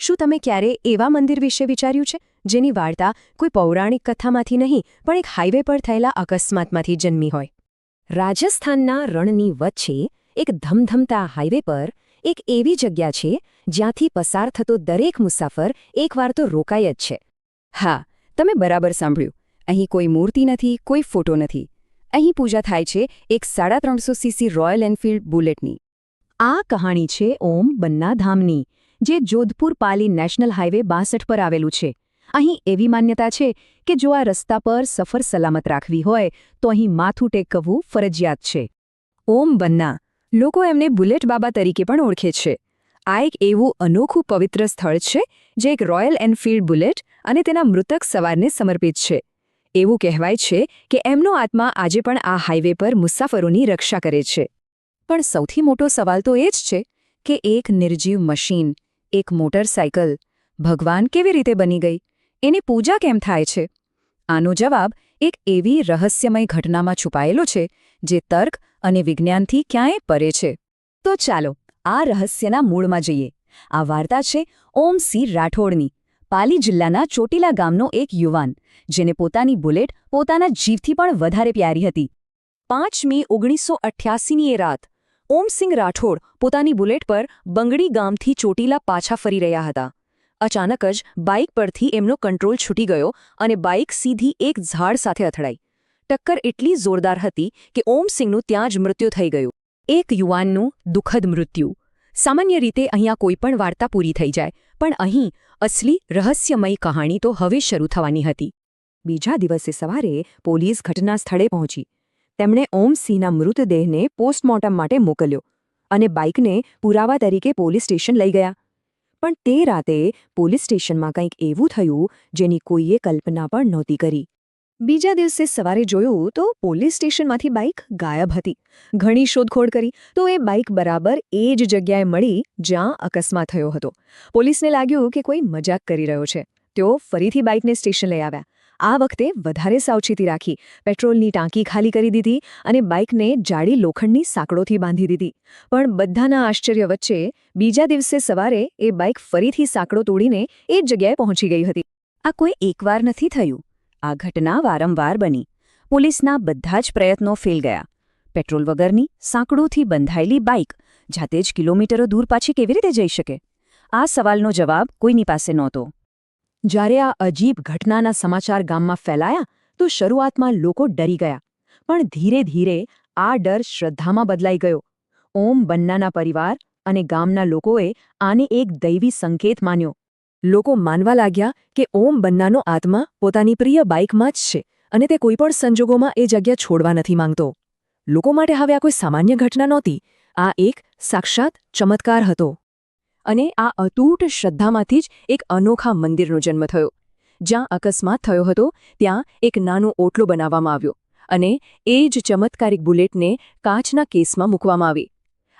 શું તમે ક્યારે એવા મંદિર વિશે વિચાર્યું છે જેની વાર્તા કોઈ પૌરાણિક કથામાંથી નહીં પણ એક હાઈવે પર થયેલા અકસ્માતમાંથી જન્મી હોય? રાજસ્થાનના રણની વચ્ચે એક ધમધમતા હાઈવે પર એક એવી જગ્યા છે જ્યાંથી પસાર થતો દરેક મુસાફર એકવાર તો રોકાય જ છે. હા, તમે બરાબર સાંભળ્યું. અહીં કોઈ મૂર્તિ નથી, કોઈ ફોટો નથી. અહીં પૂજા થાય છે એક 350 સીસી રોયલ એનફિલ્ડ બુલેટની. આ કહાણી છે ઓમ બન્ના ધામની, જે જોધપુર પાલી નેશનલ હાઈવે 62 પર આવેલું છે. અહીં એવી માન્યતા છે કે જો આ રસ્તા પર સફર સલામત રાખવી હોય તો અહીં માથું ટેકવવું ફરજિયાત છે. ઓમ બન્ના, લોકો એમને બુલેટ બાબા તરીકે પણ ઓળખે છે. આ એક એવું અનોખું પવિત્ર સ્થળ છે જે એક રોયલ એનફિલ્ડ બુલેટ અને તેના મૃતક સવારને સમર્પિત છે. એવું કહેવાય છે કે એમનો આત્મા આજે પણ આ હાઈવે પર મુસાફરોની રક્ષા કરે છે. પણ સૌથી મોટો સવાલ તો એ જ છે કે એક નિર્જીવ મશીન, એક મોટરસાયકલ, ભગવાન કેવી રીતે બની ગઈ? એની પૂજા કેમ થાય છે? આનો જવાબ એક એવી રહસ્યમય ઘટનામાં છુપાયેલો છે જે તર્ક અને વિજ્ઞાનથી ક્યાંય પરે છે. તો ચાલો આ રહસ્યના મૂળમાં જઈએ. આ વાર્તા છે ઓમ સિંહ રાઠોડની, પાલી જિલ્લાના ચોટીલા ગામનો એક યુવાન, જેને પોતાની બુલેટ પોતાના જીવથી પણ વધારે પ્યારી હતી. 5 મે 1988ની એ રાત ઓમસિંહ રાઠોડ પોતાની બુલેટ પર બંગડી ગામથી ચોટીલા પાછા ફરી રહ્યા હતા. અચાનક જ બાઇક પરથી એમનો કંટ્રોલ છૂટી ગયો અને બાઇક સીધી એક ઝાડ સાથે અથડાઈ. ટક્કર એટલી જોરદાર હતી કે ઓમસિંહનું ત્યાં જ મૃત્યુ થઈ ગયું. એક યુવાનનું દુઃખદ મૃત્યુ. સામાન્ય રીતે અહીંયા કોઈ પણ વાર્તા પૂરી થઈ જાય, પણ અહીં અસલી રહસ્યમય કહાણી તો હવે શરૂ થવાની હતી. બીજા દિવસે સવારે પોલીસ ઘટના સ્થળે પહોંચી. તેમણે ઓમસિંહના મૃતદેહને પોસ્ટમોર્ટમ માટે મોકલ્યો અને બાઇકને પુરાવા તરીકે પોલીસ સ્ટેશન લઈ ગયા. પણ તે રાતે પોલીસ સ્ટેશનમાં કંઈક એવું થયું જેની કોઈએ કલ્પના પણ નહોતી કરી. બીજા દિવસે સવારે જોયું તો પોલીસ સ્ટેશનમાંથી બાઇક ગાયબ હતી. ઘણી શોધખોળ કરી તો એ બાઇક બરાબર એ જ જગ્યાએ મળી જ્યાં અકસ્માત થયો હતો. પોલીસને લાગ્યું કે કોઈ મજાક કરી રહ્યો છે. તેઓ ફરીથી બાઇકને સ્ટેશન લઈ આવ્યા. આ વખતે વધારે સાવચેતી રાખી, પેટ્રોલની ટાંકી ખાલી કરી દીધી અને બાઇકને જાડી લોખંડની સાંકળોથી બાંધી દીધી. પણ બધાના આશ્ચર્ય વચ્ચે બીજા દિવસે સવારે એ બાઇક ફરીથી સાંકળો તોડીને એ જ જગ્યાએ પહોંચી ગઈ હતી. આ કોઈ એકવાર નથી થયું. આ ઘટના વારંવાર બની. પોલીસના બધા જ પ્રયત્નો ફેલ ગયા. પેટ્રોલ વગરની સાંકળોથી બંધાયેલી બાઇક જાતે જ કિલોમીટરો દૂર પાછી કેવી રીતે જઈ શકે? આ સવાલનો જવાબ કોઈની પાસે નહોતો. જ્યારે આ અજીબ ઘટનાના સમાચાર ગામમાં ફેલાયા તો શરૂઆતમાં લોકો ડરી ગયા. પણ ધીરે ધીરે આ ડર શ્રદ્ધામાં બદલાઈ ગયો. ઓમ બન્નાના પરિવાર અને ગામના લોકોએ આને એક દૈવી સંકેત માન્યો. લોકો માનવા લાગ્યા કે ઓમ બન્નાનો આત્મા પોતાની પ્રિય બાઇકમાં જ છે અને તે કોઈપણ સંજોગોમાં એ જગ્યા છોડવા નથી માંગતો. લોકો માટે હવે આ કોઈ સામાન્ય ઘટના નહોતી. આ એક સાક્ષાત ચમત્કાર હતો. અને આ અતૂટ શ્રદ્ધામાંથી જ એક અનોખા મંદિરનો જન્મ થયો. જ્યાં અકસ્માત થયો હતો ત્યાં એક નાનો ઓટલો બનાવવામાં આવ્યો અને એ જ ચમત્કારિક બુલેટને કાચના કેસમાં મૂકવામાં આવી.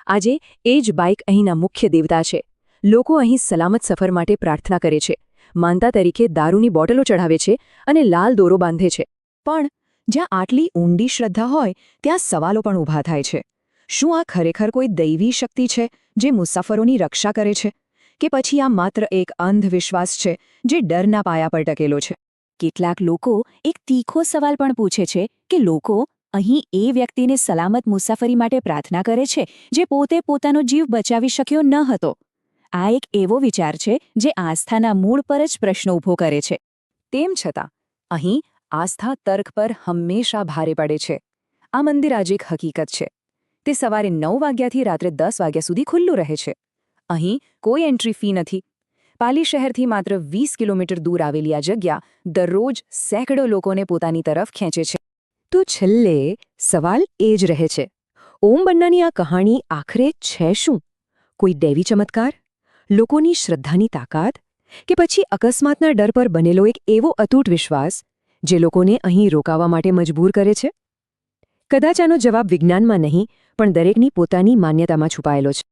આજે એ જ બાઇક અહીંના મુખ્ય દેવતા છે. લોકો અહીં સલામત સફર માટે પ્રાર્થના કરે છે, માનતા તરીકે દારૂની બોટલો ચઢાવે છે અને લાલ દોરો બાંધે છે. પણ જ્યાં આટલી ઊંડી શ્રદ્ધા હોય ત્યાં સવાલો પણ ઊભા થાય છે. શું આ ખરેખર કોઈ દૈવી શક્તિ છે જે મુસાફરોની રક્ષા કરે છે? કે પછી આ માત્ર એક અંધવિશ્વાસ છે જે ડરના પાયા પર ટકેલો છે? કેટલાક લોકો એક તીખો સવાલ પણ પૂછે છે કે લોકો અહીં એ વ્યક્તિને સલામત મુસાફરી માટે પ્રાર્થના કરે છે જે પોતે પોતાનો જીવ બચાવી શક્યો ન હતો. આ એક એવો વિચાર છે જે આસ્થાના મૂળ પર જ પ્રશ્ન ઊભો કરે છે. તેમ છતાં અહીં આસ્થા તર્ક પર હંમેશા ભારે પડે છે. આ મંદિર આજે એક હકીકત છે. તે સવારે 9 વાગ્યાથી રાત્રે 10 વાગ્યા સુધી ખુલ્લું રહે છે. અહીં કોઈ એન્ટ્રી ફી નથી. પાલી શહેરથી માત્ર 20 કિલોમીટર દૂર આવેલી આ જગ્યા દરરોજ સેંકડો લોકોને પોતાની તરફ ખેંચે છે. તો છેલ્લે સવાલ એ જ રહે છે, ઓમ બન્નાની આ કહાણી આખરે છે શું? કોઈ દૈવી ચમત્કાર, લોકોની શ્રદ્ધાની તાકાત, કે પછી અકસ્માતના ડર પર બનેલો એક એવો અતૂટ વિશ્વાસ જે લોકોને અહીં રોકાવા માટે મજબૂર કરે છે? કદાચ આનો જવાબ વિજ્ઞાનમાં નહીં પણ દરેકની પોતાની માન્યતામાં છુપાયેલો છે.